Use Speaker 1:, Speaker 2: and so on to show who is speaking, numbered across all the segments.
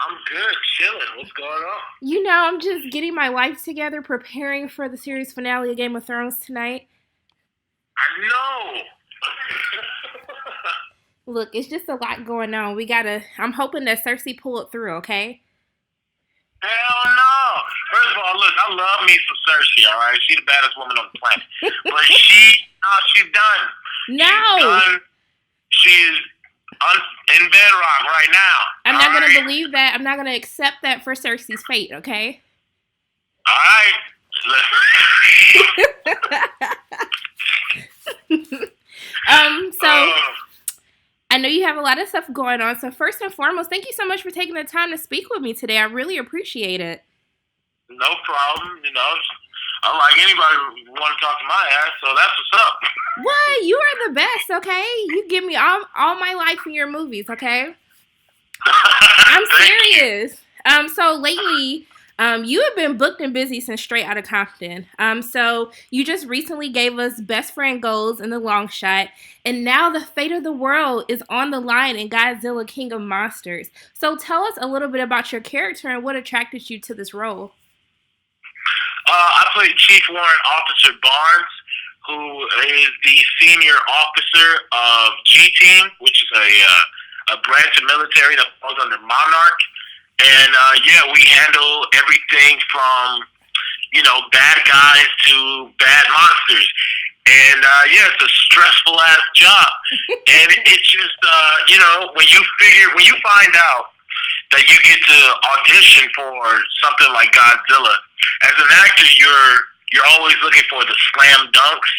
Speaker 1: I'm good, chilling. What's going on?
Speaker 2: I'm just getting my life together, preparing for the series finale of Game of Thrones tonight.
Speaker 1: I know.
Speaker 2: Look, it's just a lot going on. I'm hoping that Cersei pull it through, okay?
Speaker 1: Hell no. First of all, look, I love me some Cersei. All right, she's the baddest woman on the planet. But she's done. She's
Speaker 2: No!
Speaker 1: done. She's in bedrock right now.
Speaker 2: I'm
Speaker 1: All
Speaker 2: not gonna
Speaker 1: right.
Speaker 2: believe that. I'm not gonna accept that for Cersei's fate, okay?
Speaker 1: All right.
Speaker 2: So
Speaker 1: uh,
Speaker 2: I know you have a lot of stuff going on. So first and foremost, thank you so much for taking the time to speak with me today. I really appreciate it.
Speaker 1: no problem. Unlike anybody who want to talk to my ass, so that's what's up.
Speaker 2: What? You are the best, okay? You give me all my life in your movies, okay? I'm
Speaker 1: Thank you.
Speaker 2: serious. So lately, you have been booked and busy since Straight Outta Compton. So you just recently gave us Best Friend Goals in the long shot, and now the fate of the world is on the line in Godzilla King of Monsters. So tell us a little bit about your character and what attracted you to this role.
Speaker 1: I played Chief Warrant Officer Barnes, who is the senior officer of G Team, which is a branch of military that falls under Monarch. And yeah, we handle everything from bad guys to bad monsters. And yeah, it's a stressful ass job. And it's just when you find out that you get to audition for something like Godzilla. As an actor, you're always looking for the slam dunks.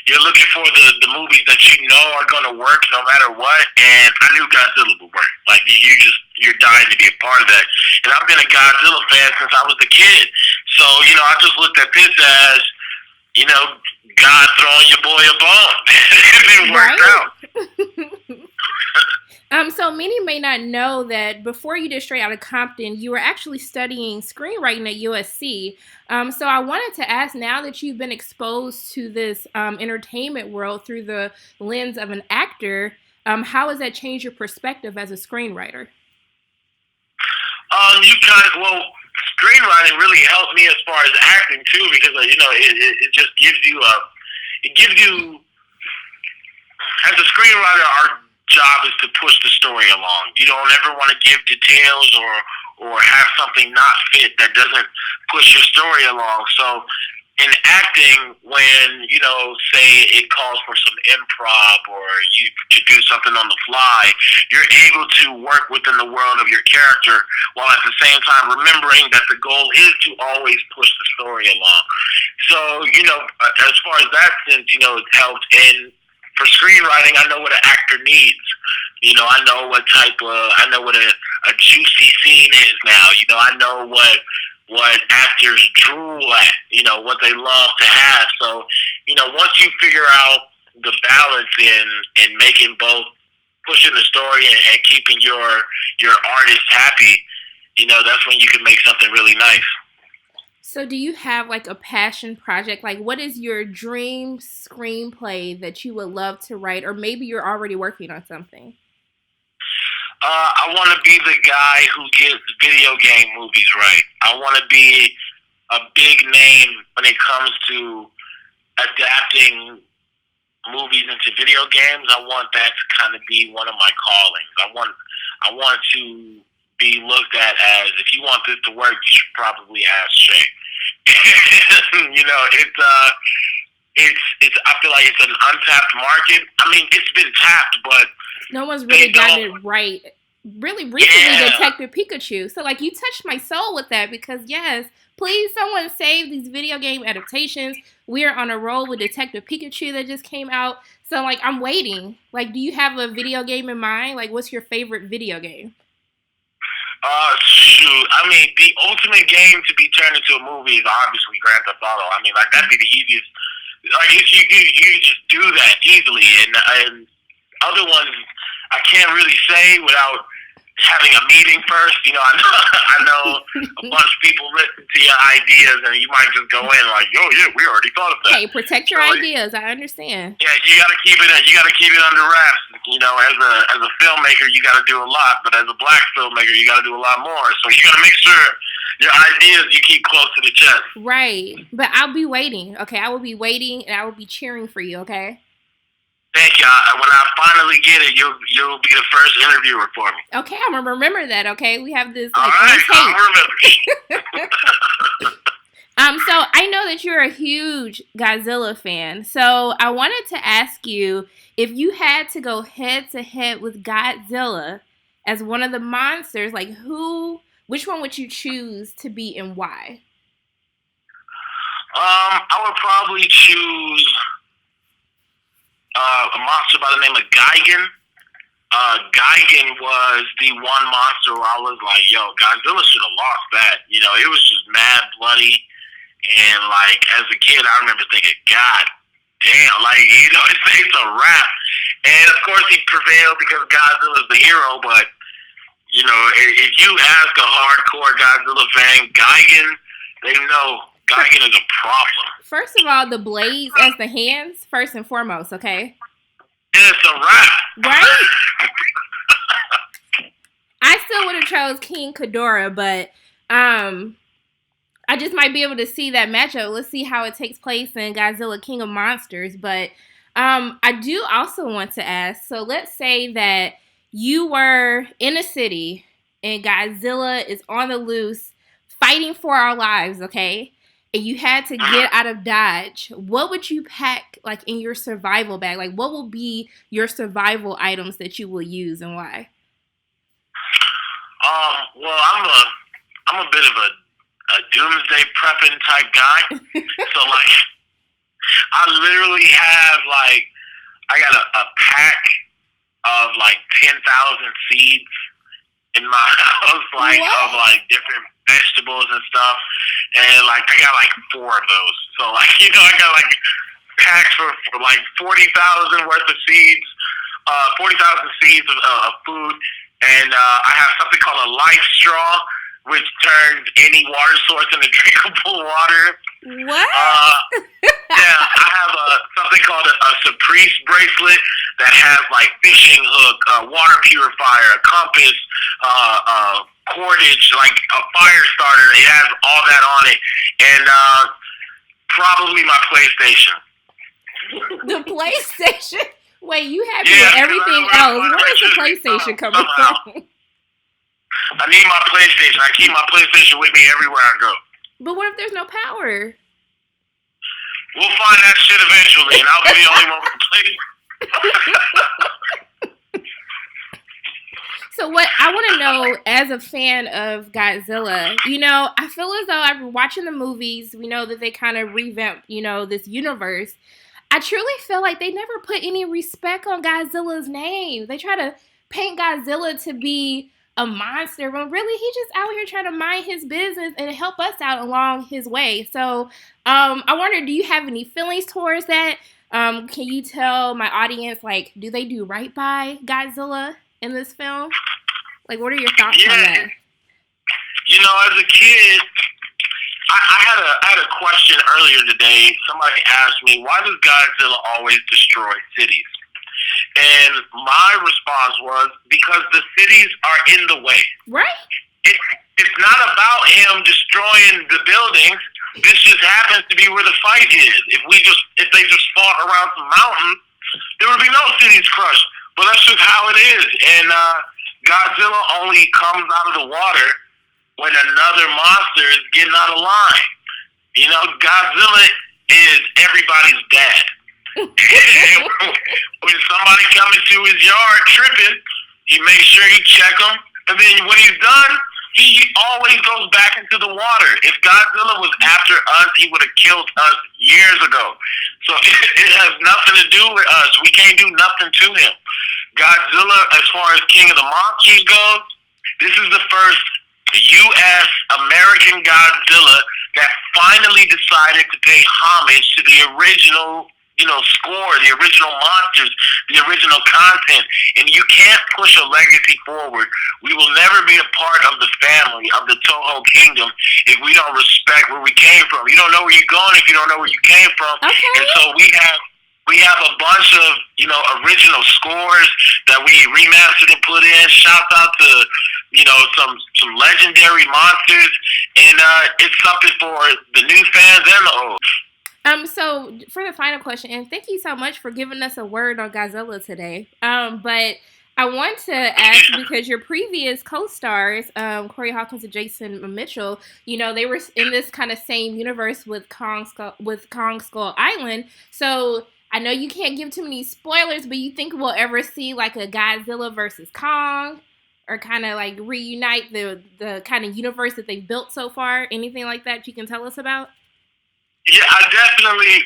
Speaker 1: You're looking for the movies that you know are going to work no matter what. And I knew Godzilla would work. Like you're dying to be a part of that. And I've been a Godzilla fan since I was a kid. So I just looked at this as God throwing your boy a bone. It worked
Speaker 2: Right?
Speaker 1: out.
Speaker 2: So many may not know that before you did Straight Outta Compton, you were actually studying screenwriting at USC. So I wanted to ask, now that you've been exposed to this entertainment world through the lens of an actor, how has that changed your perspective as a screenwriter?
Speaker 1: Screenwriting really helped me as far as acting too, because it just gives you as a screenwriter, our job is to push the story along. You don't ever want to give details or have something not fit that doesn't push your story along. So in acting, when say it calls for some improv or you to do something on the fly, you're able to work within the world of your character while at the same time remembering that the goal is to always push the story along. So as far as that sense, it's helped. And for screenwriting, I know what an actor needs. I know what a juicy scene is now. I know what actors drool at, what they love to have. So, once you figure out the balance in making both pushing the story and keeping your artist happy, that's when you can make something really nice.
Speaker 2: So do you have like a passion project? Like, what is your dream screenplay that you would love to write, or maybe you're already working on something?
Speaker 1: I want to be the guy who gets video game movies right. I want to be a big name when it comes to adapting movies into video games. I want that to kind of be one of my callings. I want to be looked at as, if you want this to work, you should probably ask Shay. It's I feel like it's an untapped market. I mean, it's been tapped, but
Speaker 2: No one's
Speaker 1: they
Speaker 2: really gotten
Speaker 1: don't.
Speaker 2: it right. Really recently,
Speaker 1: Yeah.
Speaker 2: Detective Pikachu. So, like, you touched my soul with that because, yes, please, someone save these video game adaptations. We are on a roll with Detective Pikachu that just came out. So, like, I'm waiting. Like, do you have a video game in mind? Like, what's your favorite video game?
Speaker 1: Shoot. I mean, the ultimate game to be turned into a movie is obviously Grand Theft Auto. I mean, like that'd be the easiest. Like you just do that easily, and other ones I can't really say without. having a meeting first. I know a bunch of people listen to your ideas, and you might just go in like, "Oh yeah, we already thought of that."
Speaker 2: Hey, protect your ideas. I understand.
Speaker 1: Yeah, you gotta keep it. You gotta keep it under wraps. As a filmmaker, you gotta do a lot, but as a black filmmaker, you gotta do a lot more. So you gotta make sure your ideas you keep close to the chest.
Speaker 2: Right, but I'll be waiting. Okay, I will be waiting, and I will be cheering for you. Okay.
Speaker 1: Thank you. When I finally get it, you'll be the first interviewer for me.
Speaker 2: Okay, I'm gonna remember that. Okay, we have this.
Speaker 1: All right, I'll remember.
Speaker 2: So I know that you're a huge Godzilla fan. So I wanted to ask you if you had to go head to head with Godzilla as one of the monsters, like which one would you choose to be and why?
Speaker 1: I would probably choose a monster by the name of Gigan. Gigan was the one monster where I was like, yo, Godzilla should have lost that. It was just mad bloody. And, like, as a kid, I remember thinking, God damn, like, it's a wrap. And, of course, he prevailed because Godzilla's the hero. But, if you ask a hardcore Godzilla fan, Gigan, they know Gigan is a problem.
Speaker 2: First of all, the blades as the hands, first and foremost, okay?
Speaker 1: It's a wrap.
Speaker 2: Right? I still would have chose King Ghidorah, but I just might be able to see that matchup. Let's see how it takes place in Godzilla King of Monsters. But I do also want to ask, so let's say that you were in a city and Godzilla is on the loose fighting for our lives, okay? And you had to get out of Dodge. What would you pack, like, in your survival bag? Like, what will be your survival items that you will use and why?
Speaker 1: Well, I'm a bit of a doomsday prepping type guy. So, like, I literally have, like, I got a pack of, like, 10,000 seeds in my house, like, of, like, different vegetables and stuff. And, like, I got, like, 4 of those. So, like, I got, like, packs for like 40,000 worth of seeds, 40,000 seeds of food. And I have something called a life straw, which turns any water source into drinkable water.
Speaker 2: What?
Speaker 1: Yeah, I have something called a Surprise bracelet that has like fishing hook, water purifier, a compass, cordage, like a fire starter. It has all that on it, and probably my PlayStation.
Speaker 2: The PlayStation? Wait, you have everything else. Where is the PlayStation coming from?
Speaker 1: I need my PlayStation. I keep my PlayStation with me everywhere I go.
Speaker 2: But what if there's no power?
Speaker 1: We'll find that shit eventually, and I'll be the only one with PlayStation.
Speaker 2: So what I want to know, as a fan of Godzilla, I feel as though I've watching the movies. We know that they kind of revamp, this universe. I truly feel like they never put any respect on Godzilla's name. They try to paint Godzilla to be a monster, when really he's just out here trying to mind his business and help us out along his way. So I wonder, do you have any feelings towards that? Can you tell my audience, like, do they do right by Godzilla in this film? Like, what are your thoughts on that?
Speaker 1: As a kid, I had a question earlier today. Somebody asked me, why does Godzilla always destroy cities? And my response was, because the cities are in the way.
Speaker 2: Right.
Speaker 1: It's not about him destroying the buildings. This just happens to be where the fight is. If they just fought around some mountains, there would be no cities crushed. But that's just how it is. And Godzilla only comes out of the water when another monster is getting out of line. Godzilla is everybody's dad. When somebody comes into his yard tripping, he makes sure he check them, and then when he's done, he always goes back into the water. If Godzilla was after us, he would have killed us years ago. So it has nothing to do with us. We can't do nothing to him. Godzilla, as far as King of the Monsters goes, this is the first U.S. American Godzilla that finally decided to pay homage to the original score, the original monsters, the original content, and you can't push a legacy forward. We will never be a part of the family of the Toho Kingdom if we don't respect where we came from. You don't know where you're going if you don't know where you came from.
Speaker 2: Okay.
Speaker 1: And so we have a bunch of original scores that we remastered and put in. Shout out to some legendary monsters, and it's something for the new fans and the old.
Speaker 2: So for the final question, and thank you so much for giving us a word on Godzilla today. But I want to ask, because your previous co-stars, Corey Hawkins and Jason Mitchell, they were in this kind of same universe with Kong Skull Island. So I know you can't give too many spoilers, but you think we'll ever see like a Godzilla versus Kong, or kind of like reunite the kind of universe that they've built so far? Anything like that you can tell us about?
Speaker 1: Yeah, I definitely,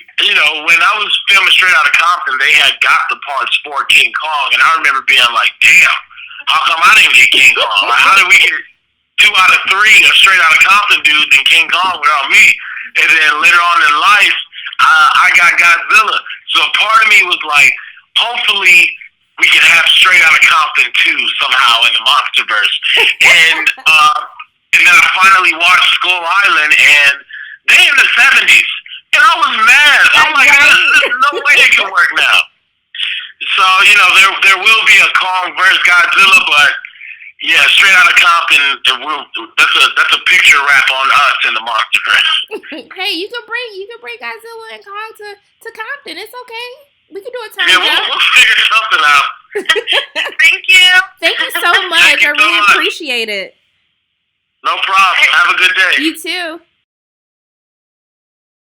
Speaker 1: when I was filming Straight Outta Compton, they had got the parts for King Kong, and I remember being like, damn, how come I didn't get King Kong? Like, how did we get 2 out of 3 of Straight Outta Compton dudes and King Kong without me? And then later on in life, I got Godzilla. So part of me was like, hopefully we can have Straight Outta Compton 2 somehow in the Monsterverse. And then I finally watched Skull Island, and they in the 70s, and I was mad. I'm like, there's no way it can work now. So, there will be a Kong versus Godzilla, but yeah, Straight Outta Compton, that's a picture wrap on us in the Monsterverse.
Speaker 2: Hey, you can bring Godzilla and Kong to Compton. It's okay. We can do a time.
Speaker 1: Yeah, we'll figure something out.
Speaker 3: Thank you.
Speaker 2: Thank you so much. I really appreciate it.
Speaker 1: No problem. Have a good day.
Speaker 2: You too.